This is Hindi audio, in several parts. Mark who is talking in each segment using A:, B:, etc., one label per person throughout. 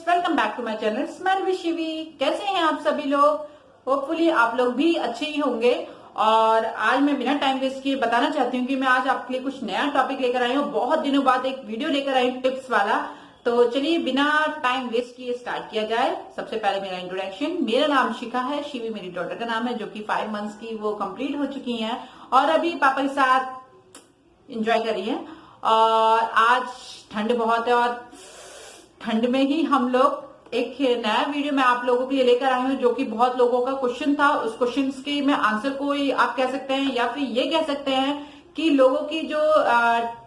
A: Welcome back to my channel smile with Shivi. कैसे हैं आप सभी लोग? होपफुली आप लोग भी अच्छे ही होंगे। और आज मैं बिना टाइम वेस्ट किए बताना चाहती हूँ कि मैं आज आपके लिए कुछ नया टॉपिक लेकर आई हूँ। बहुत दिनों बाद एक वीडियो लेकर आई हूँ टिप्स वाला। तो चलिए बिना टाइम वेस्ट किए स्टार्ट किया जाए। सबसे पहले मेरा इंट्रोडक्शन। मेरा नाम शिखा है, शिवी मेरी डॉटर का नाम है, जो कि 5 मंथ्स की वो कंप्लीट हो चुकी है और अभी पापा के साथ एंजॉय कर रही है। और आज ठंड बहुत है और ठंड में ही हम लोग एक नया वीडियो मैं आप लोगों के लिए लेकर आई हूँ, जो कि बहुत लोगों का क्वेश्चन था। उस क्वेश्चन के मैं आंसर को आप कह सकते हैं या फिर ये कह सकते हैं कि लोगों की जो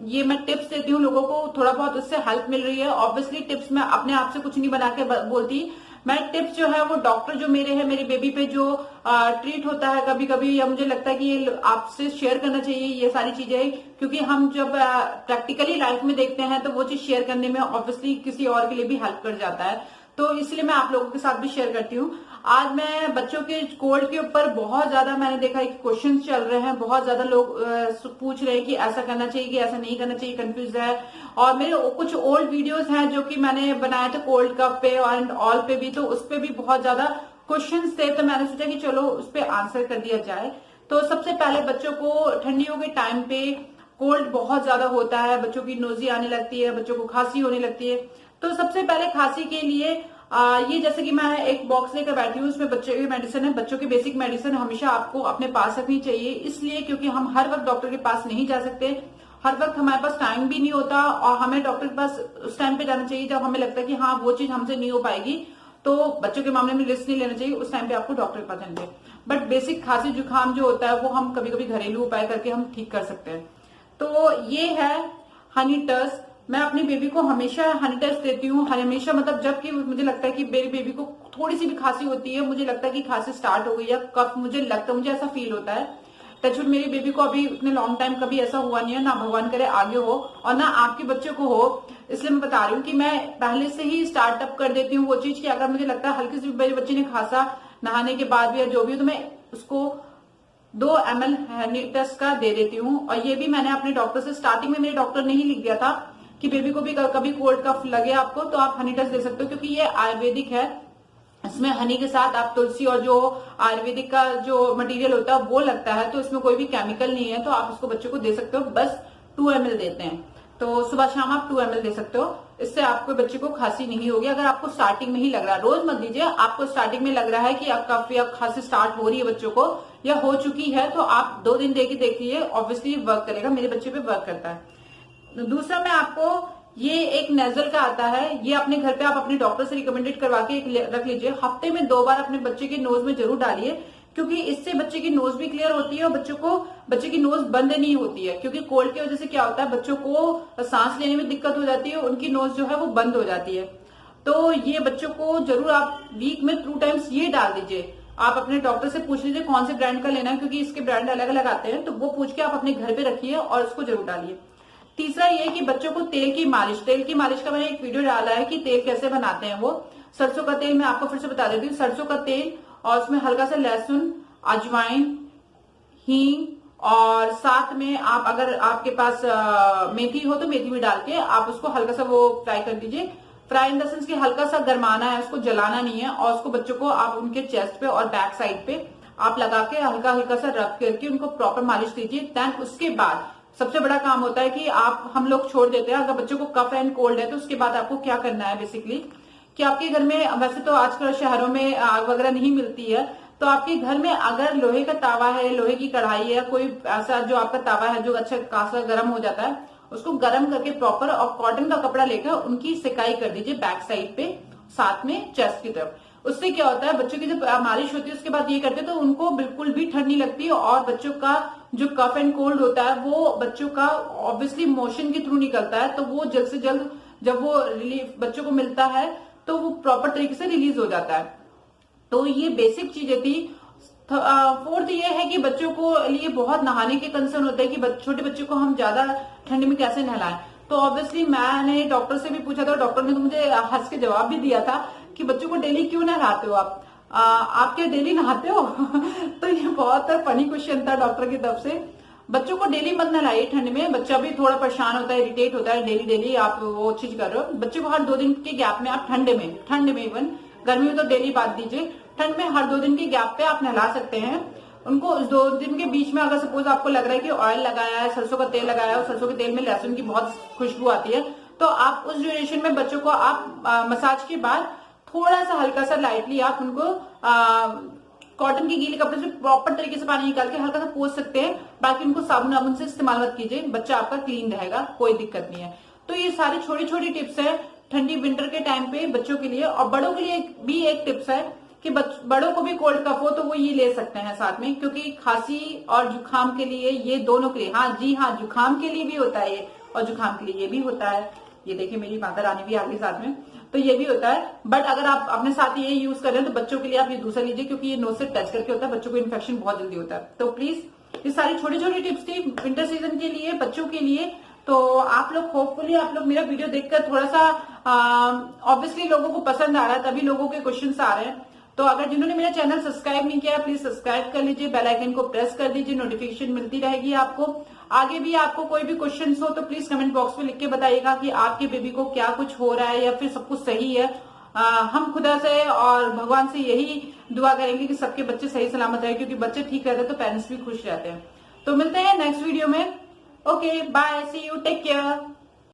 A: ये मैं टिप्स देती हूँ, लोगों को थोड़ा बहुत उससे हेल्प मिल रही है। ऑब्वियसली टिप्स मैं अपने आप से कुछ नहीं बना के बोलती। मैं टिप्स जो है वो डॉक्टर जो मेरे है, मेरी बेबी पे जो ट्रीट होता है कभी कभी, या मुझे लगता है कि ये आपसे शेयर करना चाहिए ये सारी चीजें, क्योंकि हम जब प्रैक्टिकली लाइफ में देखते हैं तो वो चीज शेयर करने में ऑब्वियसली किसी और के लिए भी हेल्प कर जाता है। तो इसलिए मैं आप लोगों के साथ भी शेयर करती हूँ। आज मैं बच्चों के कोल्ड के ऊपर बहुत ज्यादा मैंने देखा है कि क्वेश्चन चल रहे हैं, बहुत ज्यादा लोग पूछ रहे हैं कि ऐसा करना चाहिए कि ऐसा नहीं करना चाहिए, कंफ्यूज है। और मेरे कुछ ओल्ड वीडियोस हैं जो कि मैंने बनाए थे कोल्ड कप पे एंड ऑल पे भी, तो उस पे भी बहुत ज्यादा क्वेश्चन थे। तो मैंने सोचा कि चलो उस पर आंसर कर दिया जाए। तो सबसे पहले बच्चों को ठंडियों के टाइम पे कोल्ड बहुत ज्यादा होता है, बच्चों की नोजी आने लगती है, बच्चों को खांसी होने लगती है। तो सबसे पहले खांसी के लिए ये जैसे कि मैं एक बॉक्स लेकर बैठी हूँ, उसमें बच्चों की मेडिसिन है। बच्चों की बेसिक मेडिसिन हमेशा आपको अपने पास रखनी चाहिए, इसलिए क्योंकि हम हर वक्त डॉक्टर के पास नहीं जा सकते। हर वक्त हमारे पास टाइम भी नहीं होता और हमें डॉक्टर के पास उस टाइम पे जाना चाहिए जब हमें लगता है कि हाँ वो चीज हमसे नहीं हो पाएगी। तो बच्चों के मामले में रिस्क नहीं लेना चाहिए, उस टाइम पे आपको डॉक्टर के पास जाना चाहिए। बट बेसिक खांसी जुकाम जो होता है वो हम कभी कभी घरेलू उपाय करके हम ठीक कर सकते हैं। तो ये है हनी टस। मैं अपनी बेबी को हमेशा हनी टेस्ट देती हूँ, हमेशा। मतलब जब कि मुझे लगता है कि मेरी बेबी को थोड़ी सी भी खांसी होती है, मुझे लगता है कि खांसी स्टार्ट हो गई है, कफ, मुझे ऐसा फील होता है। टचवुड मेरी बेबी को अभी इतने लॉन्ग टाइम कभी ऐसा हुआ नहीं है, ना भगवान करे आगे हो और ना आपके बच्चे को हो। इसलिए मैं बता रही हूँ कि मैं पहले से ही स्टार्टअप कर देती हूँ वो चीज कि अगर मुझे लगता है हल्की सी मेरे बच्चे ने खांसा नहाने के बाद भी या जो भी हो, तो मैं उसको 2 ml हनी टेस्ट का दे देती हूँ। और ये भी मैंने अपने डॉक्टर से, स्टार्टिंग में मेरे डॉक्टर ने ही लिख दिया था कि बेबी को भी कभी कोल्ड कफ लगे आपको तो आप हनी टेस्ट दे सकते हो, क्योंकि ये आयुर्वेदिक है। इसमें हनी के साथ आप तुलसी और जो आयुर्वेदिक का जो मटेरियल होता है वो लगता है, तो इसमें कोई भी केमिकल नहीं है। तो आप उसको बच्चों को दे सकते हो। बस 2 ml देते हैं, तो सुबह शाम आप 2 ml दे सकते हो। इससे आपको बच्चे को खांसी नहीं होगी। अगर आपको स्टार्टिंग में ही लग रहा है, रोज मत दीजिए, आपको स्टार्टिंग में लग रहा है कि अब कफ या खांसी स्टार्ट हो रही है बच्चों को या हो चुकी है, तो आप 2 दिन देके देखिए, ऑब्वियसली वर्क करेगा। मेरे बच्चे पे वर्क करता है। दूसरा मैं आपको ये एक नेजल का आता है, ये अपने घर पे आप अपने डॉक्टर से रिकमेंडेड करवा के रख लीजिए। हफ्ते में 2 बार अपने बच्चे के नोज में जरूर डालिए, क्योंकि इससे बच्चे की नोज भी क्लियर होती है और बच्चे की नोज बंद नहीं होती है। क्योंकि कोल्ड की वजह से क्या होता है, बच्चों को सांस लेने में दिक्कत हो जाती है, उनकी नोज जो है वो बंद हो जाती है। तो ये बच्चों को जरूर आप वीक में 2 टाइम्स ये डाल दीजिए। आप अपने डॉक्टर से पूछ लीजिए कौन से ब्रांड का लेना है, क्योंकि इसके ब्रांड अलग अलग आते हैं, तो वो पूछ के आप अपने घर पे रखिए और उसको जरूर डालिए। तीसरा ये कि बच्चों को तेल की मालिश का मैंने एक वीडियो डाला है कि तेल कैसे बनाते हैं वो। सरसों का तेल मैं आपको फिर से बता देती हूँ। सरसों का तेल और उसमें हल्का सा लहसुन, अजवाइन, हींग, और साथ में आप अगर आपके पास मेथी हो तो मेथी भी डाल के आप उसको हल्का सा वो फ्राई कर दीजिए। फ्राई इन द सेंस कि हल्का सा गरमाना है, उसको जलाना नहीं है। और उसको बच्चों को आप उनके चेस्ट पे और बैक साइड पे आप लगा के हल्का हल्का सा रब करके उनको प्रॉपर मालिश दीजिए। देन उसके बाद सबसे बड़ा काम होता है कि हम लोग छोड़ देते हैं, अगर बच्चों को कफ एंड कोल्ड है तो उसके बाद आपको क्या करना है बेसिकली, कि आपके घर में, वैसे तो आजकल शहरों में आग वगैरह नहीं मिलती है, तो आपके घर में अगर लोहे का तावा है, लोहे की कढ़ाई है, कोई ऐसा जो आपका तावा है जो अच्छा खासा गर्म हो जाता है, उसको गर्म करके प्रॉपर और कॉटन का कपड़ा लेकर उनकी सिकाई कर दीजिए बैक साइड पे, साथ में चेस्ट की तरफ। उससे क्या होता है, बच्चों की जब मालिश होती है उसके बाद ये करते हैं तो उनको बिल्कुल भी ठंड नहीं लगती और बच्चों का जो कफ एंड कोल्ड होता है वो बच्चों का ऑब्वियसली मोशन के थ्रू निकलता है, तो वो जल्द से जल्द जब वो रिलीफ बच्चों को मिलता है तो वो प्रॉपर तरीके से रिलीज हो जाता है। तो ये बेसिक चीजें थी। फोर्थ ये है कि बच्चों को लिए बहुत नहाने के कंसर्न होते हैं कि छोटे बच्चों को हम ज्यादा ठंड में कैसे नहलाएं। तो ऑब्वियसली मैंने डॉक्टर से भी पूछा था, डॉक्टर ने तो मुझे हंस के जवाब भी दिया था कि बच्चों को डेली क्यों नहलाते हो आप क्या डेली नहाते हो? तो ये बहुत फनी क्वेश्चन था डॉक्टर की तरफ से। बच्चों को डेली मत नहलाइए ठंड में, बच्चा भी थोड़ा परेशान होता है, इरिटेट होता है, डेली डेली आप वो चीज कर रहे हो। बच्चे को हर 2 दिन के गैप में आप ठंड में इवन, गर्मी में तो डेली बात दीजिए, ठंड में हर 2 दिन के गैप पे आप नहला सकते हैं उनको। उस 2 दिन के बीच में अगर सपोज आपको लग रहा है कि ऑयल लगाया है, सरसों का तेल लगाया है और सरसों के तेल में लहसुन की बहुत खुशबू आती है, तो आप उस ड्यूरेशन में बच्चों को आप मसाज के बाद थोड़ा सा हल्का सा लाइटली आप उनको कॉटन के गीले कपड़े से प्रॉपर तरीके से पानी निकाल के हल्का सा पोंछ सकते हैं। बाकी उनको साबुन वाबुन से इस्तेमाल मत कीजिए, बच्चा आपका क्लीन रहेगा, कोई दिक्कत नहीं है। तो ये सारी छोटी छोटी टिप्स है ठंडी विंटर के टाइम पे बच्चों के लिए। और बड़ों के लिए भी एक टिप्स है कि बड़ों को भी कोल्ड कफ हो तो वो ये ले सकते हैं साथ में, क्योंकि खांसी और जुकाम के लिए, ये दोनों के लिए, हाँ जी हाँ, जुकाम के लिए भी होता है ये और जुकाम के लिए ये भी होता है। ये देखिए मेरी माता रानी भी आ गई साथ में, तो ये भी होता है। बट अगर आप अपने साथ ये यूज कर रहे हैं तो बच्चों के लिए आप ये दूसरा लीजिए, क्योंकि ये नोज से टच करके होता है, बच्चों को इन्फेक्शन बहुत जल्दी होता है। तो प्लीज ये सारी छोटी छोटी टिप्स थी विंटर सीजन के लिए, बच्चों के लिए। तो आप लोग होपफुली आप लोग मेरा वीडियो देखकर थोड़ा सा ऑब्वियसली लोगों को पसंद आ रहा है, तभी लोगों के क्वेश्चंस आ रहे हैं। तो अगर जिन्होंने मेरा चैनल सब्सक्राइब नहीं किया प्लीज सब्सक्राइब कर लीजिए, बेल आइकन को प्रेस कर दीजिए, नोटिफिकेशन मिलती रहेगी आपको। आगे भी आपको कोई भी क्वेश्चन हो तो प्लीज कमेंट बॉक्स में लिख के बताइएगा कि आपके बेबी को क्या कुछ हो रहा है या फिर सब कुछ सही है। हम खुदा से और भगवान से यही दुआ करेंगे कि सबके बच्चे सही सलामत रहे, क्योंकि बच्चे ठीक रहते हैं तो पेरेंट्स भी खुश रहते हैं। तो मिलते हैं नेक्स्ट वीडियो में। Okay bye, see you, take care.